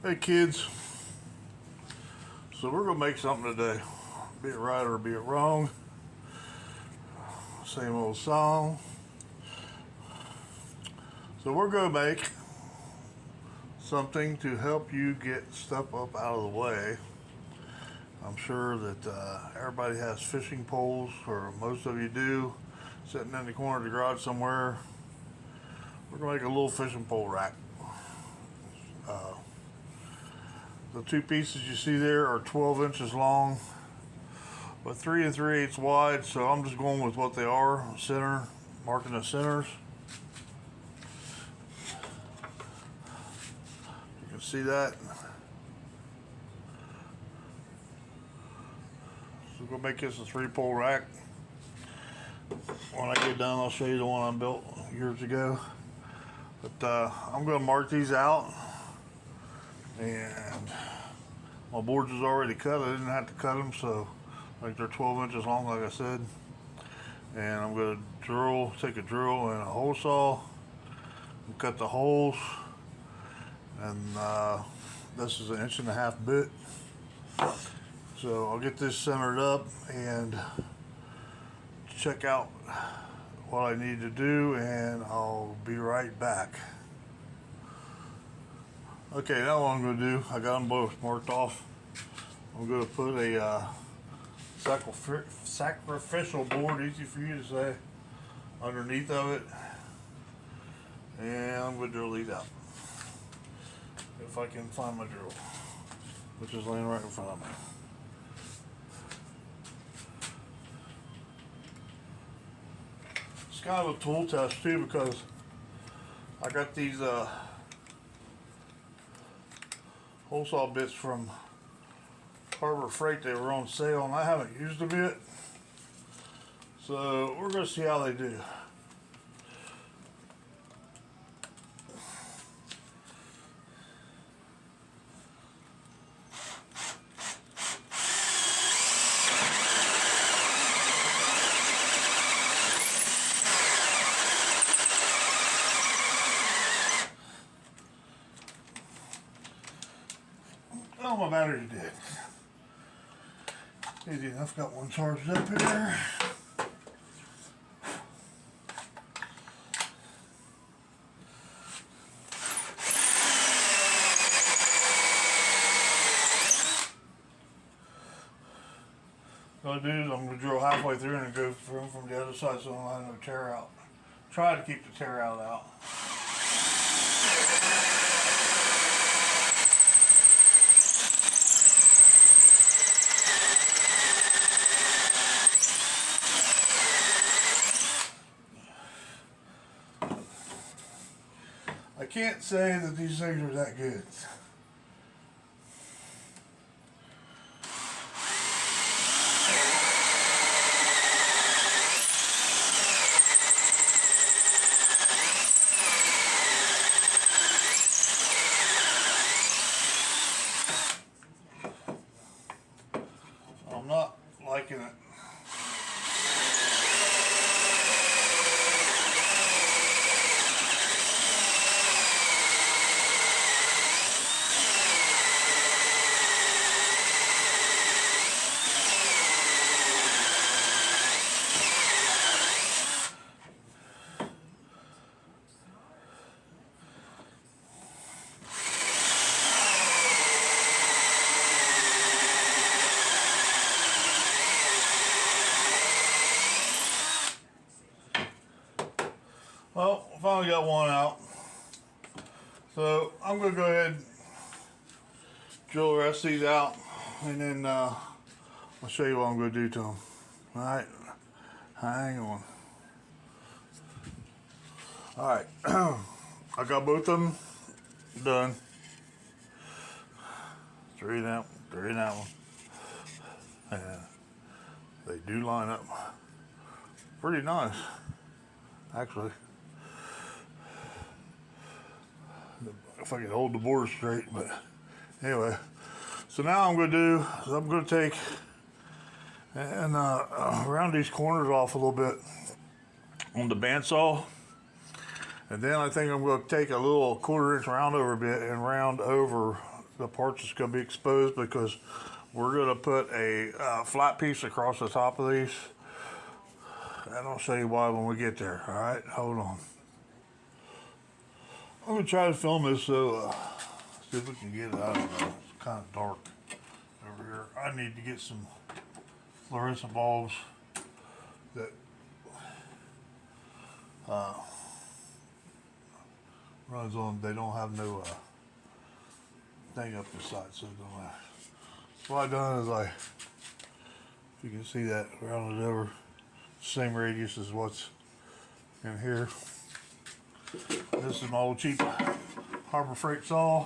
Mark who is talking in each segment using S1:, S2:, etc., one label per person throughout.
S1: Hey kids, so we're gonna make something today. Be it right or be it wrong. Same old song. So we're gonna make something to help you get stuff up out of the way. I'm sure that everybody has fishing poles, or most of you do, sitting in the corner of the garage somewhere. We're gonna make a little fishing pole rack. The two pieces you see there are 12 inches long, but 3 3/8 wide, so I'm just going with what they are, center, marking the centers. You can see that. So we're going to make this a 3-pole rack. When I get done, I'll show you the one I built years ago. But I'm going to mark these out. And my boards is already cut. I didn't have to cut them, so like they're 12 inches long, like I said. And I'm going to take a drill and a hole saw and cut the holes. And this is an 1.5 bit. So I'll get this centered up and check out what I need to do, and I'll be right back. Okay, now what I'm going to do, I got them both marked off. I'm going to put a sacrificial board, easy for you to say, underneath of it. And I'm going to drill these out. If I can find my drill, which is laying right in front of me. It's kind of a tool test too, because I got these hole saw bits from Harbor Freight. They were on sale and I haven't used them yet, so we're going to see how they do. Oh, my battery's dead. Easy enough, got one charged up here. What I'll do is I'm going to drill halfway through and go from the other side so I don't have no tear out. Try to keep the tear out. I can't say that these things are that good. I'm not liking it. Well, finally got one out. So I'm going to go ahead and drill the rest of these out, and then I'll show you what I'm going to do to them. Alright, hang on. Alright, I got both of them done. Three in that one. And they do line up pretty nice, actually. If I can hold the board straight, but anyway. So now I'm going to do is I'm going to take and round these corners off a little bit on the bandsaw, and then I think I'm going to take a little 1/4 inch round over bit and round over the parts that's going to be exposed, because we're going to put a flat piece across the top of these, and I'll show you why when we get there. All right, hold on. I'm going to try to film this, so see if we can get it. I don't know, it's kind of dark over here. I need to get some fluorescent bulbs that runs on. They don't have no thing up the side, so it don't matter. So what I've done is if you can see that, rounded over, same radius as what's in here. This is my old cheap Harbor Freight saw.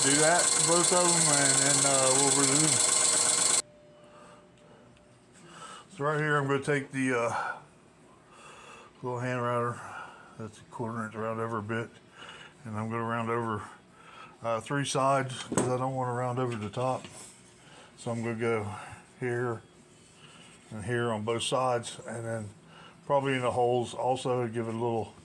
S1: Do that, both of them, and then we'll resume. So right here, I'm going to take the little hand router, that's a 1/4 inch, round over a bit, and I'm going to round over 3 sides, because I don't want to round over the top. So I'm going to go here and here on both sides, and then probably in the holes also to give it a little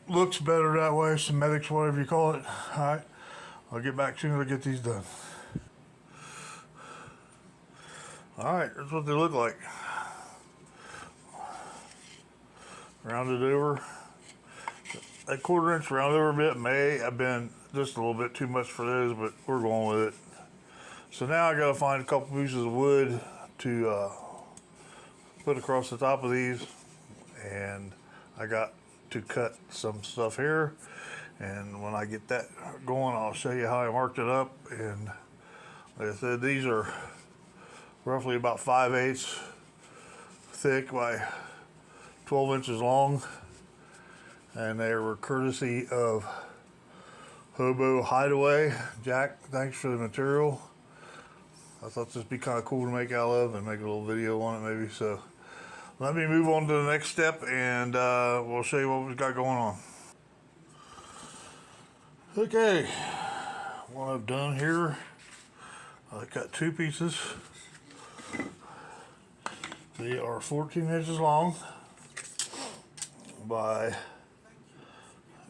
S1: looks better that way, symmetrics, whatever you call it. All right, I'll get back soon as I get these done. All right, that's what they look like. Rounded over. That 1/4 inch rounded over a bit may have been just a little bit too much for those, but we're going with it. So now I gotta find a couple pieces of wood to put across the top of these, and I got to cut some stuff here, and when I get that going, I'll show you how I marked it up. And like I said, these are roughly about 5/8 thick by 12 inches long, and they were courtesy of Hobo Hideaway. Jack, thanks for the material. I thought this would be kind of cool to make out of and make a little video on it maybe. So let me move on to the next step, and we'll show you what we've got going on. Okay, what I've done here, I got 2 pieces. They are 14 inches long by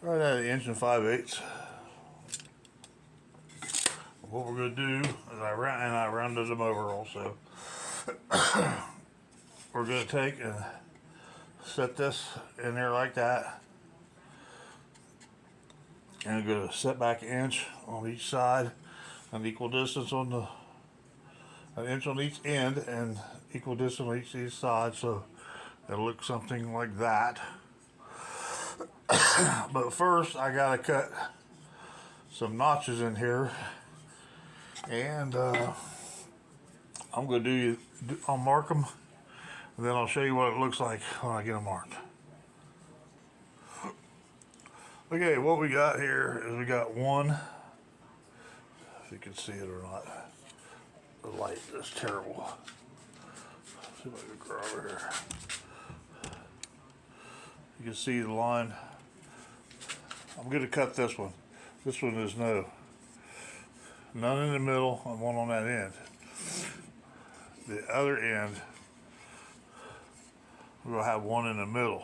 S1: right at 1 5/8. What we're going to do is I rounded them over also. We're going to take and set this in there like that, and I'm going to set back 1 inch on each side, an equal distance on the 1 inch on each end, and equal distance on each side, so it'll look something like that. But first I got to cut some notches in here, and I'm going to I'll mark them, and then I'll show you what it looks like when I get them marked. Okay, what we got here is we got one, if you can see it or not. The light is terrible. Let's see if I can grow over here. You can see the line. I'm going to cut this one. This one is none in the middle and one on that end. The other end, we're going to have one in the middle.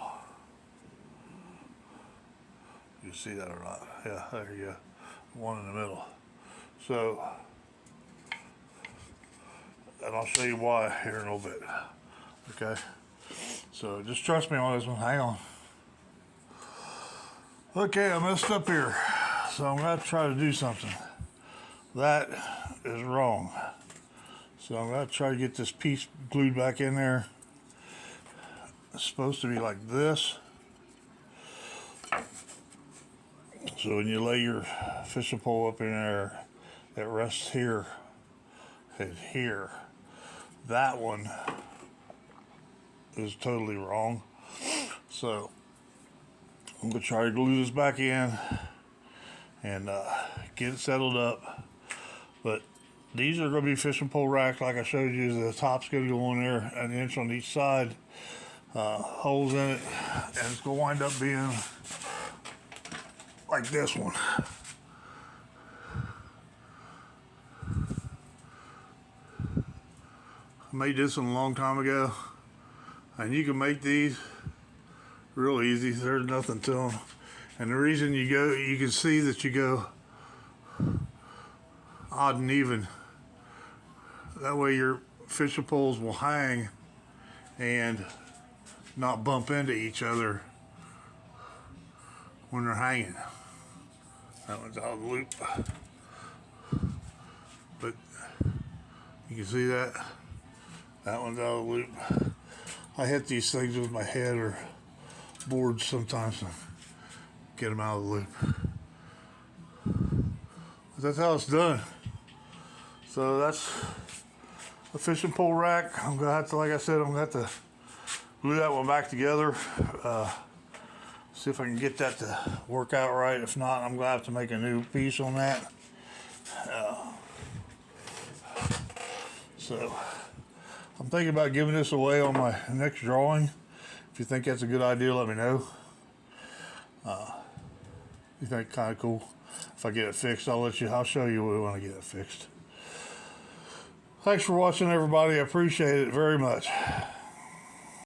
S1: You see that or not? Yeah, there you go. One in the middle. So, and I'll show you why here in a little bit. Okay? So just trust me on this one. Hang on. Okay, I messed up here. So I'm going to try to do something. That is wrong. So I'm going to try to get this piece glued back in there. It's supposed to be like this. So when you lay your fishing pole up in there, it rests here and here. that one is totally wrong. So I'm gonna try to glue this back in and get it settled up. But these are gonna be fishing pole racks like I showed you. The top's gonna go on there, an inch on each side, holes in it, and it's gonna wind up being like this one. I made this one a long time ago, and you can make these real easy. There's nothing to them, and the reason you can see that you go odd and even. That way your fishing poles will hang and not bump into each other when they're hanging. That one's out of the loop, but you can see that. That one's out of the loop. I hit these things with my head or boards sometimes and get them out of the loop. But that's how it's done. So that's a fishing pole rack. I'm gonna have to, like I said, I'm gonna have to glue that one back together. See if I can get that to work out right. If not, I'm gonna have to make a new piece on that. So I'm thinking about giving this away on my next drawing. If you think that's a good idea, let me know. You think kind of cool? If I get it fixed, I'll show you when I get it fixed. Thanks for watching, everybody. I appreciate it very much.